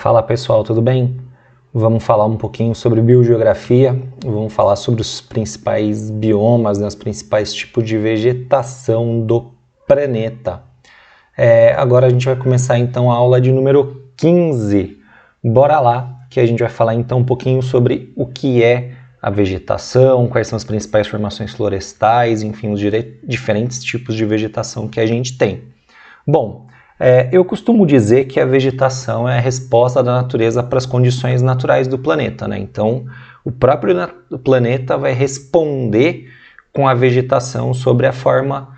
Fala pessoal, tudo bem? Vamos falar um pouquinho sobre biogeografia, vamos falar sobre os principais biomas, os principais tipos de vegetação do planeta. Agora a gente vai começar então a aula de número 15. Bora lá, que a gente vai falar então um pouquinho sobre o que é a vegetação, quais são as principais formações florestais, enfim, os diferentes tipos de vegetação que a gente tem. Bom, eu costumo dizer que a vegetação é a resposta da natureza para as condições naturais do planeta, né? Então, o próprio planeta vai responder com a vegetação sobre a forma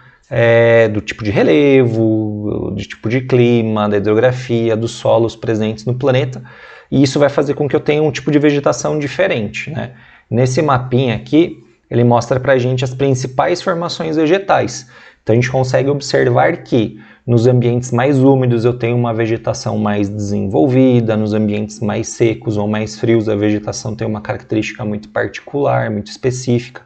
do tipo de relevo, do tipo de clima, da hidrografia, dos solos presentes no planeta, e isso vai fazer com que eu tenha um tipo de vegetação diferente, né? Nesse mapinha aqui, ele mostra para a gente as principais formações vegetais. Então, a gente consegue observar que nos ambientes mais úmidos eu tenho uma vegetação mais desenvolvida, nos ambientes mais secos ou mais frios a vegetação tem uma característica muito particular, muito específica.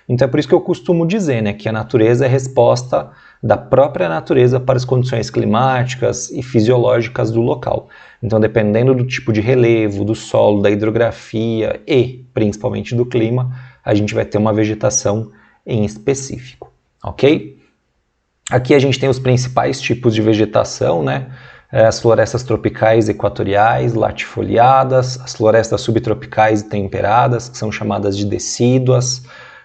Então é por isso que eu costumo dizer, né, que a natureza é a resposta da própria natureza para as condições climáticas e fisiológicas do local. Então, dependendo do tipo de relevo, do solo, da hidrografia e principalmente do clima, a gente vai ter uma vegetação em específico, ok? Aqui a gente tem os principais tipos de vegetação, né? As florestas tropicais equatoriais, latifoliadas, as florestas subtropicais e temperadas, que são chamadas de decíduas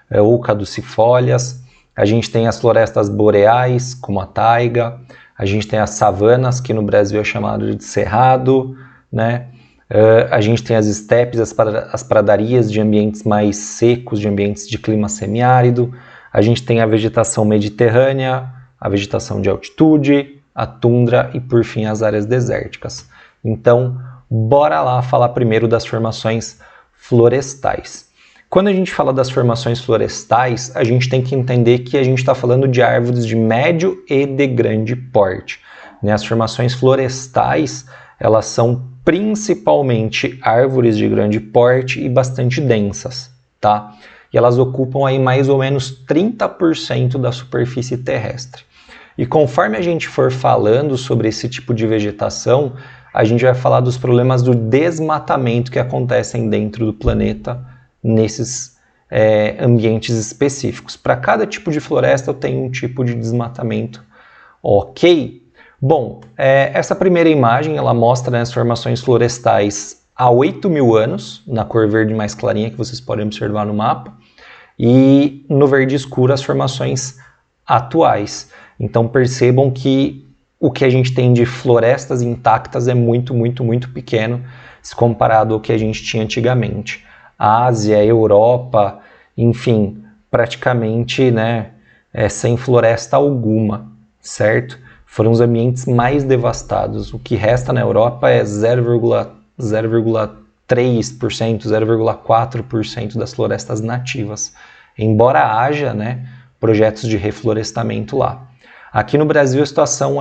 ou caducifólias. A gente tem as florestas boreais, como a taiga. A gente tem as savanas, que no Brasil é chamado de cerrado, né? A gente tem as estepes, as pradarias de ambientes mais secos, de ambientes de clima semiárido. A gente tem a vegetação mediterrânea, a vegetação de altitude, a tundra e, por fim, as áreas desérticas. Então, bora lá falar primeiro das formações florestais. Quando a gente fala das formações florestais, a gente tem que entender que a gente está falando de árvores de médio e de grande porte. As formações florestais, elas são principalmente árvores de grande porte e bastante densas, tá? E elas ocupam aí mais ou menos 30% da superfície terrestre. E conforme a gente for falando sobre esse tipo de vegetação, a gente vai falar dos problemas do desmatamento que acontecem dentro do planeta nesses ambientes específicos. Para cada tipo de floresta eu tenho um tipo de desmatamento, ok? Bom, essa primeira imagem ela mostra as formações florestais há 8.000 anos, na cor verde mais clarinha que vocês podem observar no mapa, e no verde escuro as formações atuais. Então percebam que o que a gente tem de florestas intactas é muito, muito, muito pequeno se comparado ao que a gente tinha antigamente. A Ásia, a Europa, enfim, praticamente sem floresta alguma, certo? Foram os ambientes mais devastados. O que resta na Europa é 0,3%, 0,4% das florestas nativas, embora haja projetos de reflorestamento lá. Aqui no Brasil a situação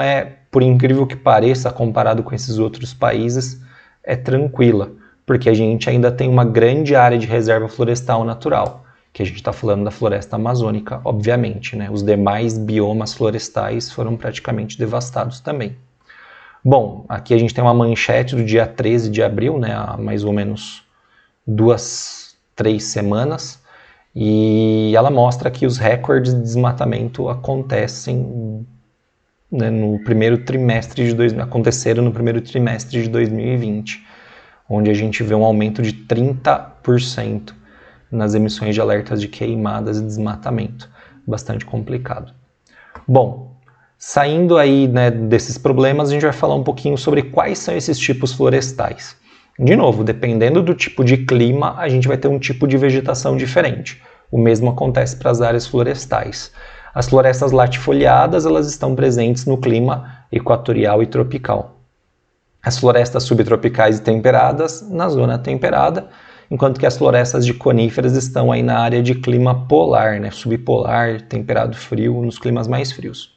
por incrível que pareça, comparado com esses outros países, é tranquila, porque a gente ainda tem uma grande área de reserva florestal natural, que a gente está falando da floresta amazônica, obviamente, Os demais biomas florestais foram praticamente devastados também. Bom, aqui a gente tem uma manchete do dia 13 de abril, há mais ou menos 3 semanas, e ela mostra que os recordes de desmatamento aconteceram no primeiro trimestre de 2020, onde a gente vê um aumento de 30% nas emissões de alertas de queimadas e desmatamento. Bastante complicado. Bom, saindo aí desses problemas, a gente vai falar um pouquinho sobre quais são esses tipos florestais. De novo, dependendo do tipo de clima, a gente vai ter um tipo de vegetação diferente. O mesmo acontece para as áreas florestais. As florestas latifoliadas, elas estão presentes no clima equatorial e tropical. As florestas subtropicais e temperadas, na zona temperada, enquanto que as florestas de coníferas estão aí na área de clima polar, subpolar, temperado frio, nos climas mais frios.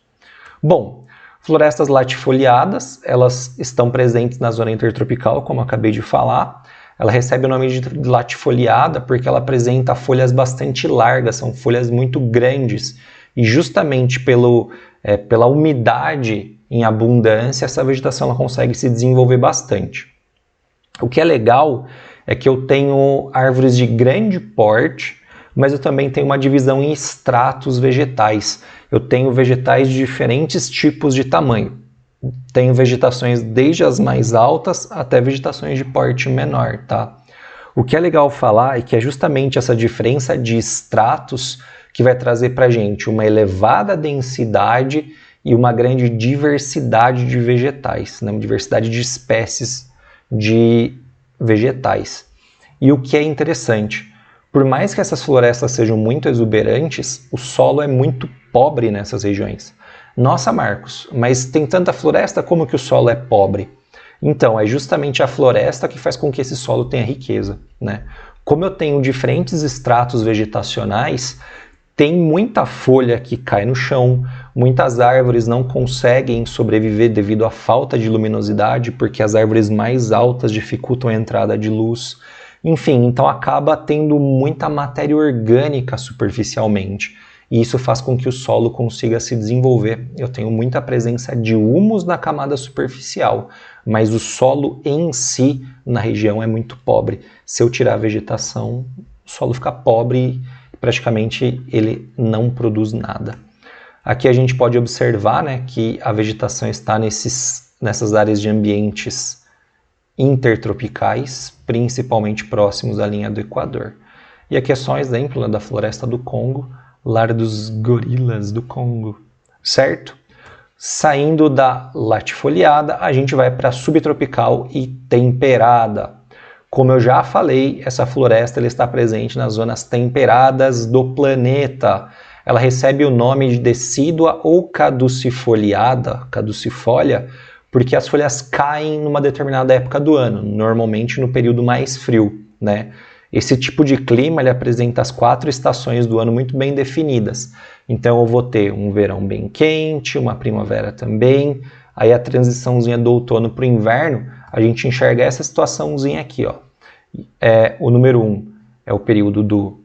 Bom, florestas latifoliadas, elas estão presentes na zona intertropical, como eu acabei de falar. Ela recebe o nome de latifoliada porque ela apresenta folhas bastante largas, são folhas muito grandes. E justamente pela umidade em abundância, essa vegetação ela consegue se desenvolver bastante. O que é legal é que eu tenho árvores de grande porte, mas eu também tenho uma divisão em estratos vegetais. Eu tenho vegetais de diferentes tipos de tamanho. Tenho vegetações desde as mais altas até vegetações de porte menor, tá? O que é legal falar é que é justamente essa diferença de estratos que vai trazer para a gente uma elevada densidade e uma grande diversidade de vegetais, né? Uma diversidade de espécies de vegetais. E o que é interessante, por mais que essas florestas sejam muito exuberantes, o solo é muito pobre nessas regiões. Nossa, Marcos, mas tem tanta floresta, como que o solo é pobre? Então, é justamente a floresta que faz com que esse solo tenha riqueza, né? Como eu tenho diferentes estratos vegetacionais, tem muita folha que cai no chão, muitas árvores não conseguem sobreviver devido à falta de luminosidade, porque as árvores mais altas dificultam a entrada de luz. Enfim, então acaba tendo muita matéria orgânica superficialmente. E isso faz com que o solo consiga se desenvolver. Eu tenho muita presença de humus na camada superficial, mas o solo em si, na região, é muito pobre. Se eu tirar a vegetação, o solo fica pobre e praticamente ele não produz nada. Aqui a gente pode observar, né, que a vegetação está nessas áreas de ambientes intertropicais, principalmente próximos à linha do Equador. E aqui é só um exemplo, né, da floresta do Congo, lar dos gorilas do Congo, certo? Saindo da latifoliada, a gente vai para a subtropical e temperada. Como eu já falei, essa floresta ela está presente nas zonas temperadas do planeta. Ela recebe o nome de decídua ou caducifoliada, caducifólia, porque as folhas caem numa determinada época do ano, normalmente no período mais frio, né? Esse tipo de clima ele apresenta as 4 estações do ano muito bem definidas. Então eu vou ter um verão bem quente, uma primavera também, aí a transiçãozinha do outono para o inverno, a gente enxerga essa situaçãozinha aqui, ó. O número 1 é o período do...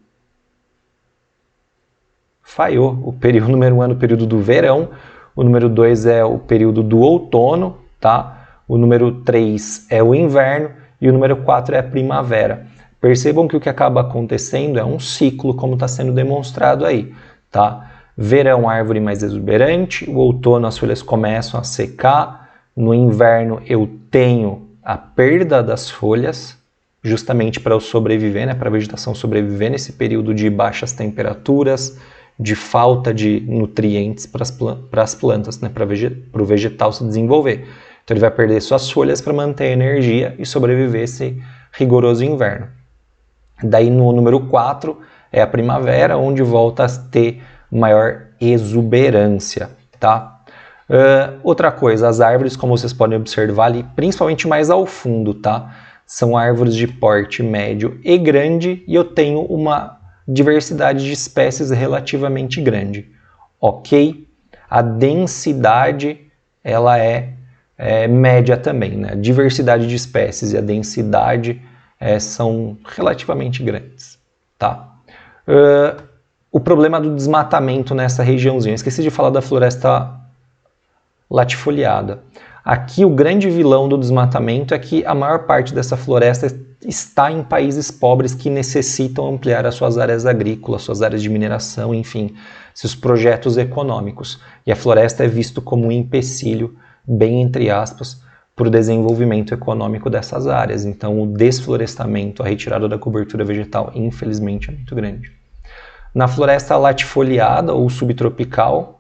Falhou. O número 1 é o período do verão, o número 2 é o período do outono, tá? O número 3 é o inverno e o número 4 é a primavera. Percebam que o que acaba acontecendo é um ciclo, como está sendo demonstrado aí, tá? Verão, árvore mais exuberante, o outono as folhas começam a secar, no inverno eu tenho a perda das folhas, justamente para eu sobreviver, né? Para a vegetação sobreviver nesse período de baixas temperaturas, de falta de nutrientes para as plantas, né? Para o vegetal se desenvolver. Então ele vai perder suas folhas para manter a energia e sobreviver esse rigoroso inverno. Daí no número 4 é a primavera, onde volta a ter maior exuberância, tá? Outra coisa, as árvores, como vocês podem observar ali, principalmente mais ao fundo, tá? São árvores de porte médio e grande e eu tenho uma diversidade de espécies relativamente grande, ok? A densidade, ela é média também, né? A diversidade de espécies e a densidade são relativamente grandes, tá? O problema do desmatamento nessa regiãozinha, esqueci de falar da floresta latifoliada. Aqui o grande vilão do desmatamento é que a maior parte dessa floresta está em países pobres que necessitam ampliar as suas áreas agrícolas, suas áreas de mineração, enfim, seus projetos econômicos. E a floresta é visto como um empecilho, bem entre aspas, para o desenvolvimento econômico dessas áreas. Então o desflorestamento, a retirada da cobertura vegetal, infelizmente é muito grande. Na floresta latifoliada ou subtropical,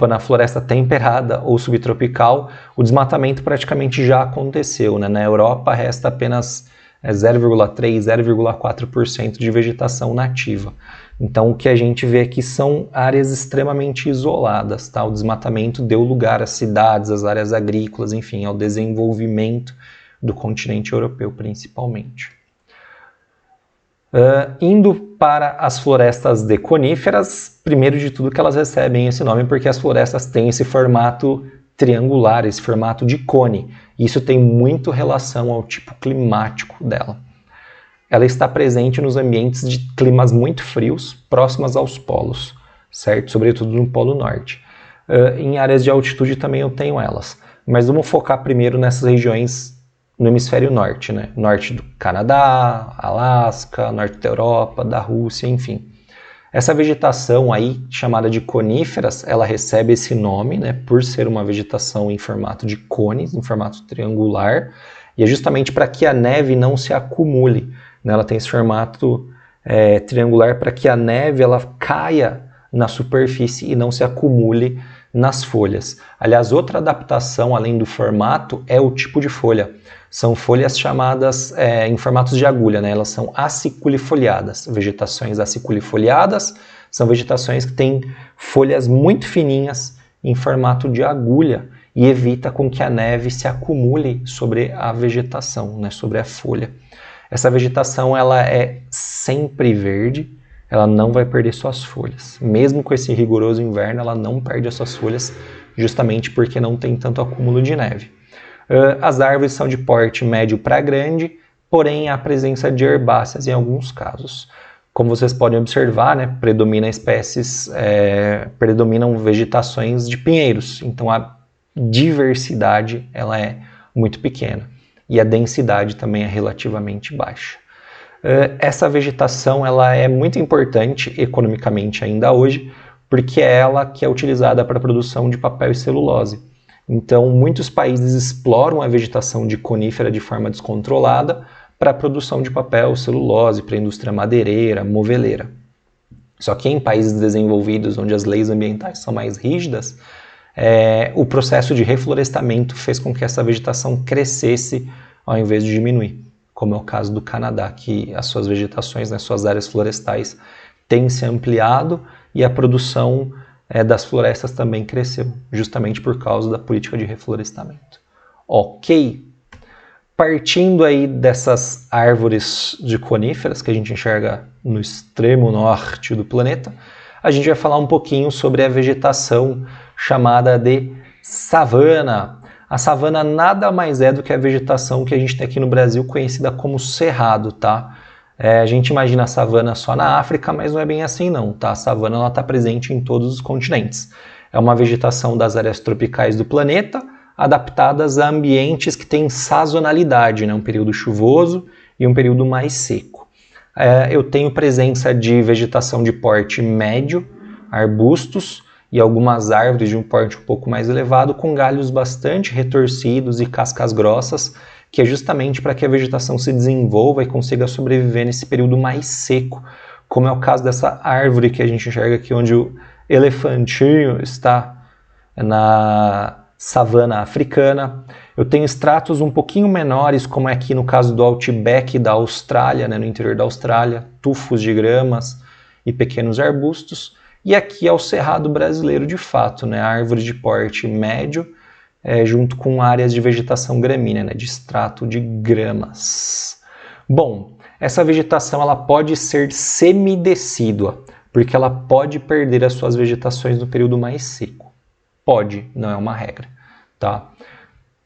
na floresta temperada ou subtropical, o desmatamento praticamente já aconteceu, né? Na Europa resta apenas 0,3, 0,4% de vegetação nativa. Então o que a gente vê aqui são áreas extremamente isoladas, tá? O desmatamento deu lugar às cidades, às áreas agrícolas, enfim, ao desenvolvimento do continente europeu principalmente. Indo para as florestas de coníferas, primeiro de tudo que elas recebem esse nome porque as florestas têm esse formato triangular, esse formato de cone. Isso tem muito relação ao tipo climático dela. Ela está presente nos ambientes de climas muito frios, próximas aos polos, certo? Sobretudo no Polo Norte. Em áreas de altitude também eu tenho elas, mas vamos focar primeiro nessas regiões no hemisfério norte, né? Norte do Canadá, Alasca, norte da Europa, da Rússia, enfim. Essa vegetação aí, chamada de coníferas, ela recebe esse nome, né, por ser uma vegetação em formato de cones, em formato triangular, e é justamente para que a neve não se acumule, né? Ela tem esse formato triangular para que a neve ela caia na superfície e não se acumule nas folhas. Aliás, outra adaptação além do formato é o tipo de folha. São folhas chamadas em formatos de agulha, né? Elas são aciculifoliadas. Vegetações aciculifoliadas são vegetações que têm folhas muito fininhas em formato de agulha e evita com que a neve se acumule sobre a vegetação, né? Sobre a folha. Essa vegetação ela é sempre verde, ela não vai perder suas folhas. Mesmo com esse rigoroso inverno, ela não perde as suas folhas, justamente porque não tem tanto acúmulo de neve. As árvores são de porte médio para grande, porém há presença de herbáceas em alguns casos. Como vocês podem observar, né, predominam vegetações de pinheiros, então a diversidade ela é muito pequena e a densidade também é relativamente baixa. Essa vegetação ela é muito importante economicamente ainda hoje, porque é ela que é utilizada para a produção de papel e celulose. Então, muitos países exploram a vegetação de conífera de forma descontrolada para a produção de papel, celulose, para a indústria madeireira, moveleira. Só que em países desenvolvidos, onde as leis ambientais são mais rígidas, o processo de reflorestamento fez com que essa vegetação crescesse ao invés de diminuir, como é o caso do Canadá, que as suas vegetações, né, suas áreas florestais têm se ampliado e a produção das florestas também cresceu, justamente por causa da política de reflorestamento. Ok, partindo aí dessas árvores de coníferas que a gente enxerga no extremo norte do planeta, a gente vai falar um pouquinho sobre a vegetação chamada de savana. A savana nada mais é do que a vegetação que a gente tem aqui no Brasil conhecida como cerrado, tá? A gente imagina a savana só na África, mas não é bem assim não, tá? A savana está presente em todos os continentes. É uma vegetação das áreas tropicais do planeta, adaptadas a ambientes que têm sazonalidade, né? Um período chuvoso e um período mais seco. Eu tenho presença de vegetação de porte médio, arbustos e algumas árvores de um porte um pouco mais elevado, com galhos bastante retorcidos e cascas grossas, que é justamente para que a vegetação se desenvolva e consiga sobreviver nesse período mais seco, como é o caso dessa árvore que a gente enxerga aqui, onde o elefantinho está na savana africana. Eu tenho estratos um pouquinho menores, como é aqui no caso do Outback da Austrália, né, no interior da Austrália, tufos de gramas e pequenos arbustos. E aqui é o cerrado brasileiro de fato, né, árvore de porte médio, junto com áreas de vegetação gramínea, né, de extrato de gramas. Bom, essa vegetação ela pode ser semidecídua, porque ela pode perder as suas vegetações no período mais seco. Pode, não é uma regra, tá?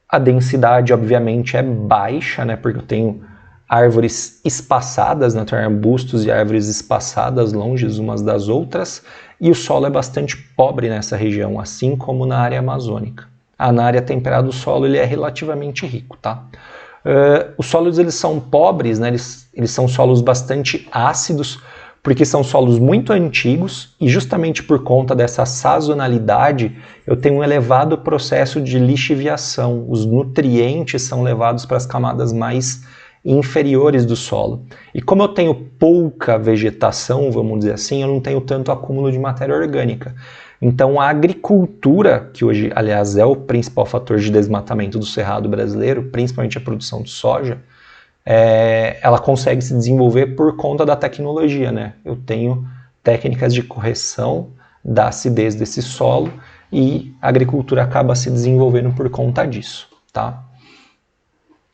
A densidade, obviamente, é baixa, né, porque eu tenho árvores espaçadas, né, tenho arbustos e árvores espaçadas longe umas das outras, e o solo é bastante pobre nessa região, assim como na área amazônica. Na área temperada, o solo ele é relativamente rico, tá? Os solos eles são pobres, né? Eles são solos bastante ácidos, porque são solos muito antigos e justamente por conta dessa sazonalidade eu tenho um elevado processo de lixiviação. Os nutrientes são levados para as camadas mais inferiores do solo. E como eu tenho pouca vegetação, vamos dizer assim, eu não tenho tanto acúmulo de matéria orgânica. Então a agricultura, que hoje, aliás, é o principal fator de desmatamento do cerrado brasileiro, principalmente a produção de soja, ela consegue se desenvolver por conta da tecnologia, né? Eu tenho técnicas de correção da acidez desse solo e a agricultura acaba se desenvolvendo por conta disso, tá?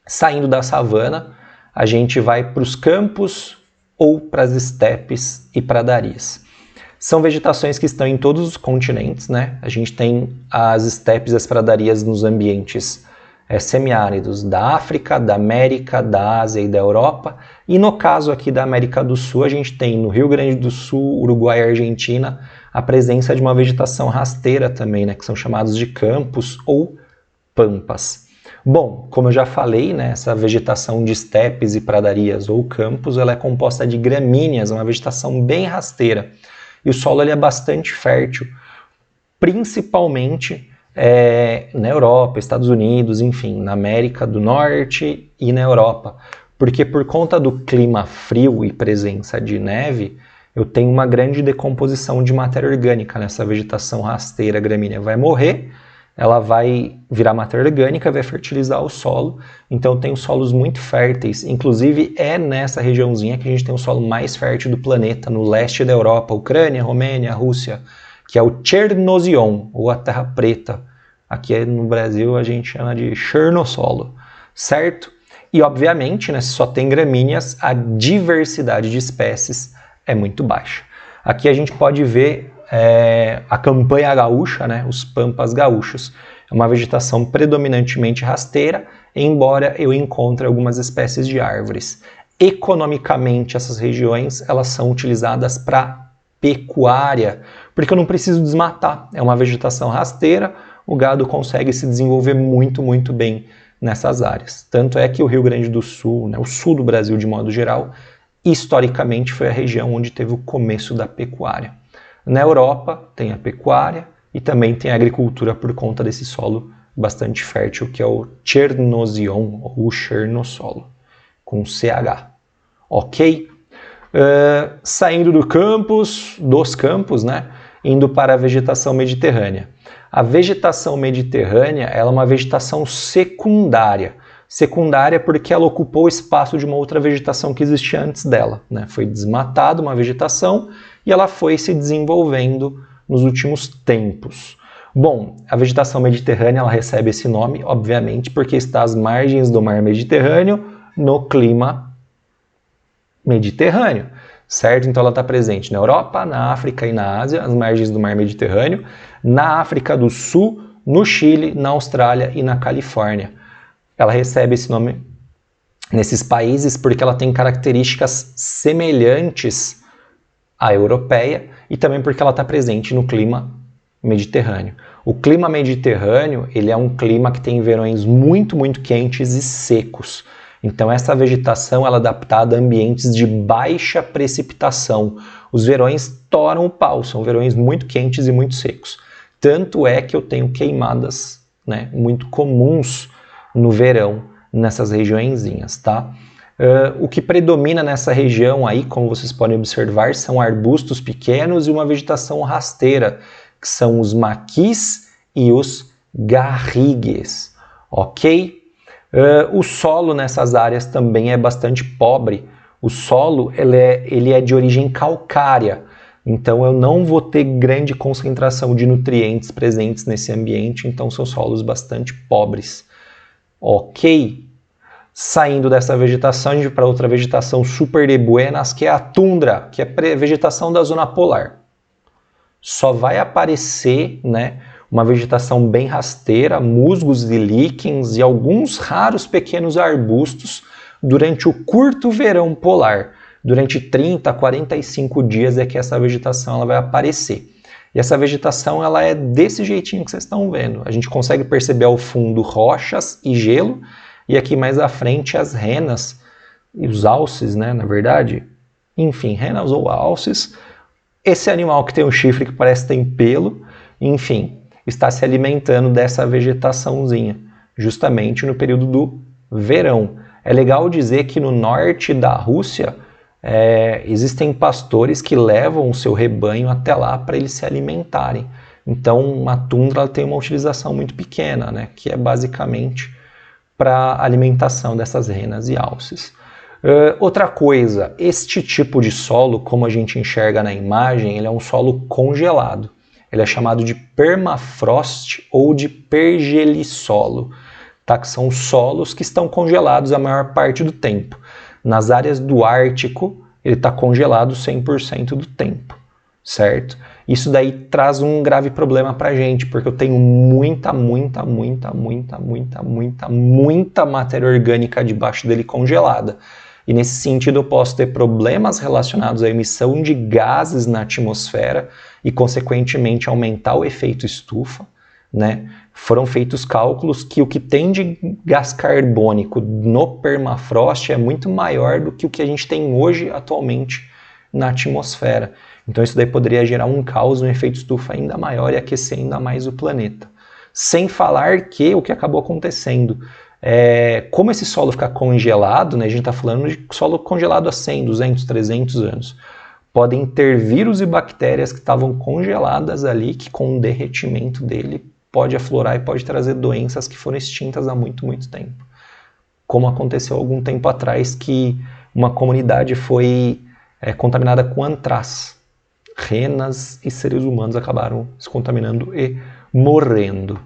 Saindo da savana, a gente vai para os campos ou para as estepes e pradarias. São vegetações que estão em todos os continentes, né? A gente tem as estepes e as pradarias nos ambientes semiáridos da África, da América, da Ásia e da Europa. E no caso aqui da América do Sul, a gente tem no Rio Grande do Sul, Uruguai e Argentina a presença de uma vegetação rasteira também, né? Que são chamados de campos ou pampas. Bom, como eu já falei, né, essa vegetação de estepes e pradarias ou campos, ela é composta de gramíneas, uma vegetação bem rasteira. E o solo ele é bastante fértil, principalmente na Europa, Estados Unidos, enfim, na América do Norte e na Europa. Porque por conta do clima frio e presença de neve, eu tenho uma grande decomposição de matéria orgânica nessa vegetação rasteira. A gramínea vai morrer, ela vai virar matéria orgânica, vai fertilizar o solo. Então eu tenho solos muito férteis. Inclusive é nessa regiãozinha que a gente tem o solo mais fértil do planeta, no leste da Europa, Ucrânia, Romênia, Rússia, que é o Chernozion, ou a Terra Preta. Aqui no Brasil a gente chama de Chernossolo, certo? E obviamente, né, se só tem gramíneas, a diversidade de espécies é muito baixa. Aqui a gente pode ver a campanha gaúcha, né, os pampas gaúchos. É uma vegetação predominantemente rasteira, embora eu encontre algumas espécies de árvores. Economicamente, essas regiões elas são utilizadas para pecuária, porque eu não preciso desmatar. É uma vegetação rasteira, o gado consegue se desenvolver muito, muito bem nessas áreas. Tanto é que o Rio Grande do Sul, né, o sul do Brasil de modo geral, historicamente foi a região onde teve o começo da pecuária. Na Europa tem a pecuária e também tem a agricultura por conta desse solo bastante fértil, que é o Chernozion, ou o Chernossolo, com CH. Ok? Saindo dos campos, né, indo para a vegetação mediterrânea. A vegetação mediterrânea ela é uma vegetação secundária. Secundária porque ela ocupou o espaço de uma outra vegetação que existia antes dela, né? Foi desmatada uma vegetação e ela foi se desenvolvendo nos últimos tempos. Bom, a vegetação mediterrânea ela recebe esse nome, obviamente, porque está às margens do mar Mediterrâneo, no clima mediterrâneo, certo? Então ela está presente na Europa, na África e na Ásia, às margens do mar Mediterrâneo, na África do Sul, no Chile, na Austrália e na Califórnia. Ela recebe esse nome nesses países porque ela tem características semelhantes à europeia e também porque ela está presente no clima mediterrâneo. O clima mediterrâneo ele é um clima que tem verões muito, muito quentes e secos. Então essa vegetação ela é adaptada a ambientes de baixa precipitação. Os verões toram o pau, são verões muito quentes e muito secos. Tanto é que eu tenho queimadas, né, muito comuns no verão nessas regiõezinhas, tá? O que predomina nessa região aí, como vocês podem observar, são arbustos pequenos e uma vegetação rasteira, que são os maquis e os garrigues, ok? O solo nessas áreas também é bastante pobre. O solo ele é de origem calcária, então eu não vou ter grande concentração de nutrientes presentes nesse ambiente, então são solos bastante pobres. Ok? Saindo dessa vegetação, a gente vai para outra vegetação super de buenas, que é a tundra, que é vegetação da zona polar. Só vai aparecer, né, uma vegetação bem rasteira, musgos e líquens e alguns raros pequenos arbustos durante o curto verão polar. Durante 30 a 45 dias é que essa vegetação ela vai aparecer. E essa vegetação ela é desse jeitinho que vocês estão vendo. A gente consegue perceber ao fundo rochas e gelo, e aqui mais à frente as renas e os alces, né, na verdade. Enfim, renas ou alces. Esse animal que tem um chifre que parece que tem pelo, enfim, está se alimentando dessa vegetaçãozinha, justamente no período do verão. É legal dizer que no norte da Rússia existem pastores que levam o seu rebanho até lá para eles se alimentarem. Então a tundra tem uma utilização muito pequena, né, que é basicamente para alimentação dessas renas e alces. Outra coisa, este tipo de solo, como a gente enxerga na imagem, ele é um solo congelado. Ele é chamado de permafrost ou de pergelissolo, tá? Que são solos que estão congelados a maior parte do tempo. Nas áreas do Ártico, ele está congelado 100% do tempo, certo? Isso daí traz um grave problema para a gente, porque eu tenho muita matéria orgânica debaixo dele congelada. E nesse sentido eu posso ter problemas relacionados à emissão de gases na atmosfera e, consequentemente, aumentar o efeito estufa, né? Foram feitos cálculos que o que tem de gás carbônico no permafrost é muito maior do que o que a gente tem hoje atualmente na atmosfera. Então isso daí poderia gerar um caos, um efeito estufa ainda maior e aquecer ainda mais o planeta. Sem falar que o que acabou acontecendo, como esse solo fica congelado, né, a gente está falando de solo congelado há 100, 200, 300 anos, podem ter vírus e bactérias que estavam congeladas ali, que com o derretimento dele pode aflorar e pode trazer doenças que foram extintas há muito, muito tempo. Como aconteceu algum tempo atrás que uma comunidade foi contaminada com antraz. Renas e seres humanos acabaram se contaminando e morrendo.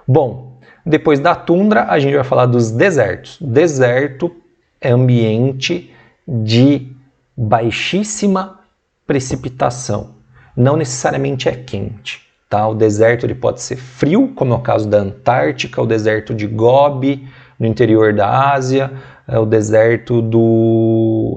Bom, depois da tundra a gente vai falar dos desertos. Deserto é ambiente de baixíssima precipitação. Não necessariamente é quente. Tá? O deserto ele pode ser frio, como é o caso da Antártica, o deserto de Gobi, no interior da Ásia, o deserto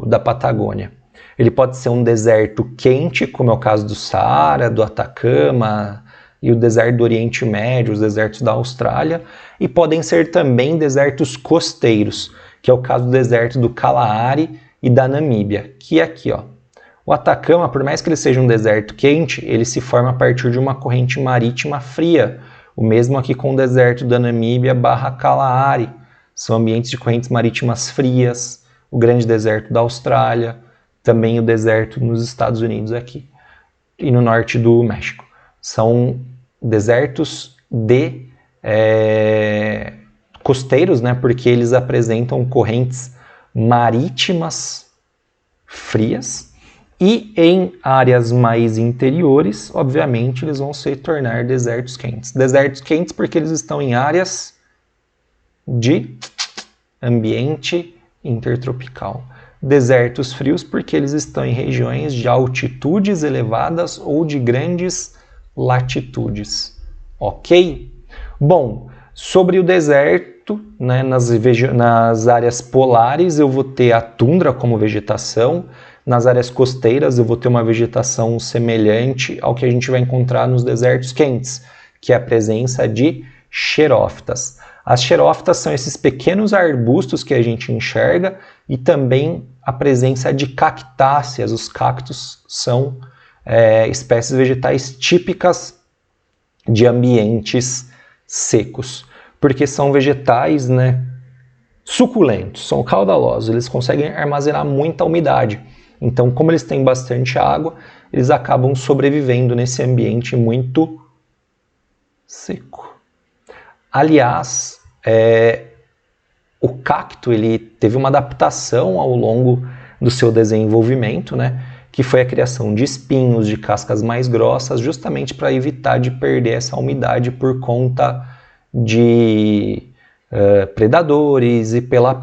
da Patagônia. Ele pode ser um deserto quente, como é o caso do Saara, do Atacama e o deserto do Oriente Médio, os desertos da Austrália, e podem ser também desertos costeiros, que é o caso do deserto do Kalahari e da Namíbia, que é aqui, ó. O Atacama, por mais que ele seja um deserto quente, ele se forma a partir de uma corrente marítima fria. O mesmo aqui com o deserto da Namíbia / Kalahari. São ambientes de correntes marítimas frias. O grande deserto da Austrália. Também o deserto nos Estados Unidos aqui. E no norte do México. São desertos costeiros, né? Porque eles apresentam correntes marítimas frias. E em áreas mais interiores, obviamente, eles vão se tornar desertos quentes. Desertos quentes porque eles estão em áreas de ambiente intertropical. Desertos frios porque eles estão em regiões de altitudes elevadas ou de grandes latitudes. Ok? Bom, sobre o deserto, né, nas áreas polares eu vou ter a tundra como vegetação. Nas áreas costeiras eu vou ter uma vegetação semelhante ao que a gente vai encontrar nos desertos quentes, que é a presença de xerófitas. As xerófitas são esses pequenos arbustos que a gente enxerga e também a presença de cactáceas. Os cactos são espécies vegetais típicas de ambientes secos, porque são vegetais, né, suculentos, são caudalosos, eles conseguem armazenar muita umidade. Então, como eles têm bastante água, eles acabam sobrevivendo nesse ambiente muito seco. Aliás, o cacto ele teve uma adaptação ao longo do seu desenvolvimento, né, que foi a criação de espinhos, de cascas mais grossas, justamente para evitar de perder essa umidade por conta de predadores e pelo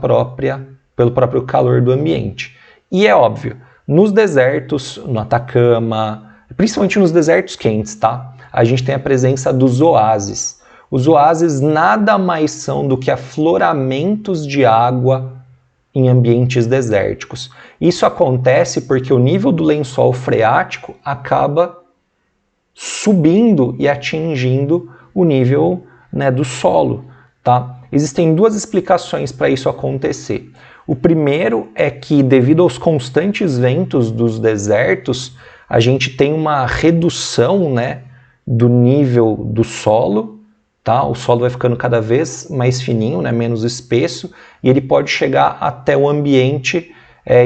próprio calor do ambiente. E é óbvio, nos desertos, no Atacama, principalmente nos desertos quentes, tá? A gente tem a presença dos oásis. Os oásis nada mais são do que afloramentos de água em ambientes desérticos. Isso acontece porque o nível do lençol freático acaba subindo e atingindo o nível, né, do solo, tá? Existem duas explicações para isso acontecer. O primeiro é que, devido aos constantes ventos dos desertos, a gente tem uma redução, né, do nível do solo, tá? O solo vai ficando cada vez mais fininho, né, menos espesso, e ele pode chegar até o ambiente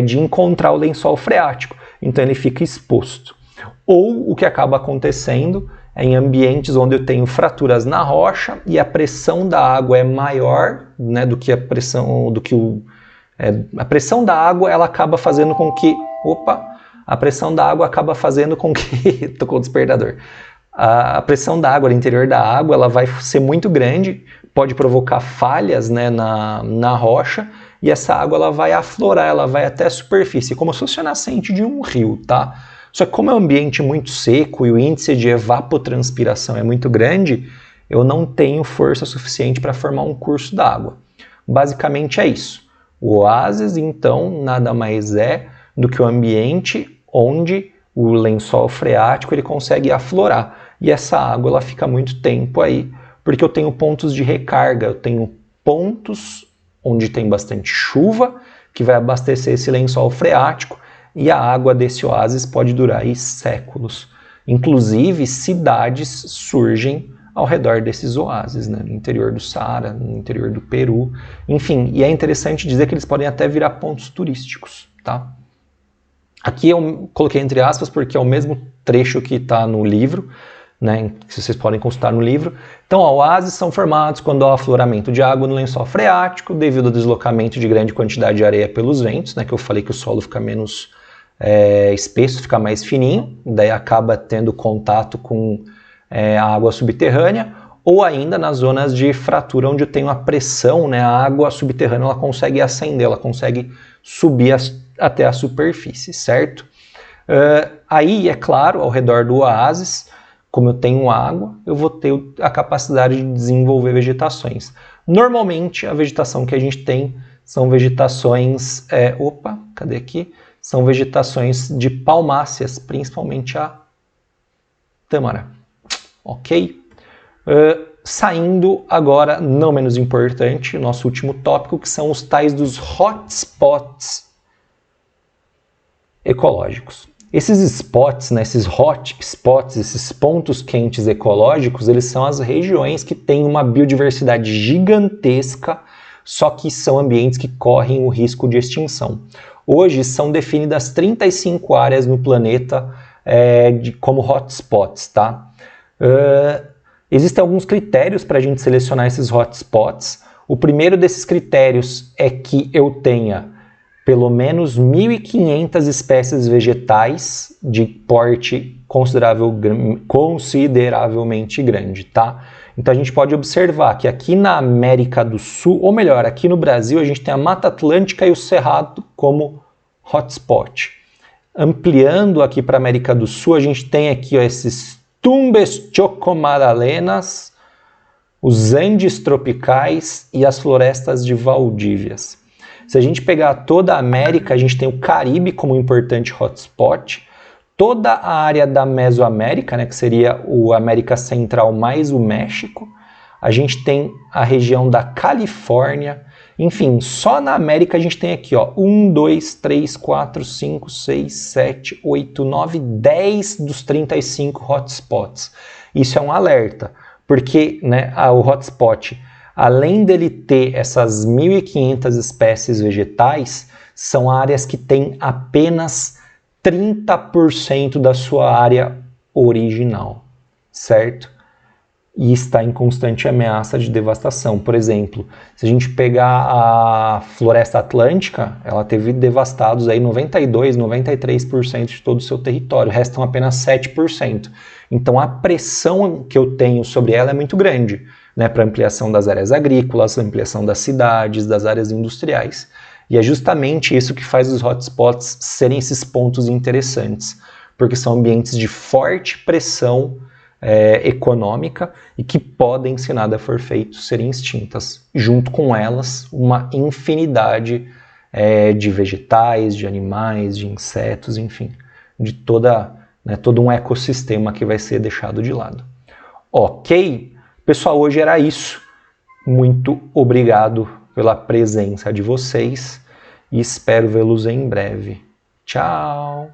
de encontrar o lençol freático. Então ele fica exposto. Ou o que acaba acontecendo é em ambientes onde eu tenho fraturas na rocha e a pressão da água é maior, né, do que a pressão a pressão da água ela acaba fazendo com que a pressão da água acaba fazendo com que tocou o despertador. A pressão da água no interior da água ela vai ser muito grande, pode provocar falhas, né, na rocha, e essa água ela vai aflorar, ela vai até a superfície, como se fosse a nascente de um rio, tá? Só que como é um ambiente muito seco e o índice de evapotranspiração é muito grande, eu não tenho força suficiente para formar um curso d'água. Basicamente é isso. O oásis, então, nada mais é do que o ambiente onde o lençol freático ele consegue aflorar. e essa água ela fica muito tempo aí, porque eu tenho pontos de recarga, eu tenho pontos onde tem bastante chuva, que vai abastecer esse lençol freático, e a água desse oásis pode durar aí séculos. Inclusive, cidades surgem ao redor desses oásis, né? No interior do Saara, no interior do Peru, enfim, e é interessante dizer que eles podem até virar pontos turísticos, tá? Aqui eu coloquei entre aspas porque é o mesmo trecho que está no livro, né, que vocês podem consultar no livro. Então, oásis são formados quando há afloramento de água no lençol freático devido ao deslocamento de grande quantidade de areia pelos ventos, né, que eu falei que o solo fica menos espesso, fica mais fininho, daí acaba tendo contato com a água subterrânea, ou ainda nas zonas de fratura onde eu tenho a pressão, né, a água subterrânea ela consegue ascender, ela consegue subir até a superfície, certo? Aí, é claro, ao redor do oásis, como eu tenho água, eu vou ter a capacidade de desenvolver vegetações. Normalmente, a vegetação que a gente tem são vegetações... cadê aqui? São vegetações de palmáceas, principalmente a tâmara. Ok? Saindo agora, não menos importante, o nosso último tópico, que são os tais dos hotspots ecológicos. Esses spots, né, esses hotspots, esses pontos quentes ecológicos, eles são as regiões que têm uma biodiversidade gigantesca, só que são ambientes que correm o risco de extinção. Hoje são definidas 35 áreas no planeta como hotspots, tá? Existem alguns critérios para a gente selecionar esses hotspots. O primeiro desses critérios é que eu tenha pelo menos 1.500 espécies vegetais de porte consideravelmente grande, tá? Então a gente pode observar que aqui na América do Sul, ou melhor, aqui no Brasil, a gente tem a Mata Atlântica e o Cerrado como hotspot. Ampliando aqui para a América do Sul, a gente tem aqui esses Tumbes Chocomaralenas, os Andes tropicais e as florestas de Valdívias. Se a gente pegar toda a América, a gente tem o Caribe como importante hotspot, toda a área da Mesoamérica, né, que seria o América Central mais o México, a gente tem a região da Califórnia, enfim, só na América a gente tem aqui, ó, 1, 2, 3, 4, 5, 6, 7, 8, 9, 10 dos 35 hotspots. Isso é um alerta, porque, né, o hotspot, além dele ter essas 1.500 espécies vegetais, são áreas que têm apenas 30% da sua área original, certo? E está em constante ameaça de devastação. Por exemplo, se a gente pegar a Floresta Atlântica, ela teve devastados aí 92%, 93% de todo o seu território, restam apenas 7%. Então a pressão que eu tenho sobre ela é muito grande, né, para ampliação das áreas agrícolas, ampliação das cidades, das áreas industriais. E é justamente isso que faz os hotspots serem esses pontos interessantes, porque são ambientes de forte pressão econômica e que podem, se nada for feito, serem extintas. Junto com elas, uma infinidade de vegetais, de animais, de insetos, enfim, de todo um ecossistema que vai ser deixado de lado. Ok? Pessoal, hoje era isso. Muito obrigado pela presença de vocês e espero vê-los em breve. Tchau!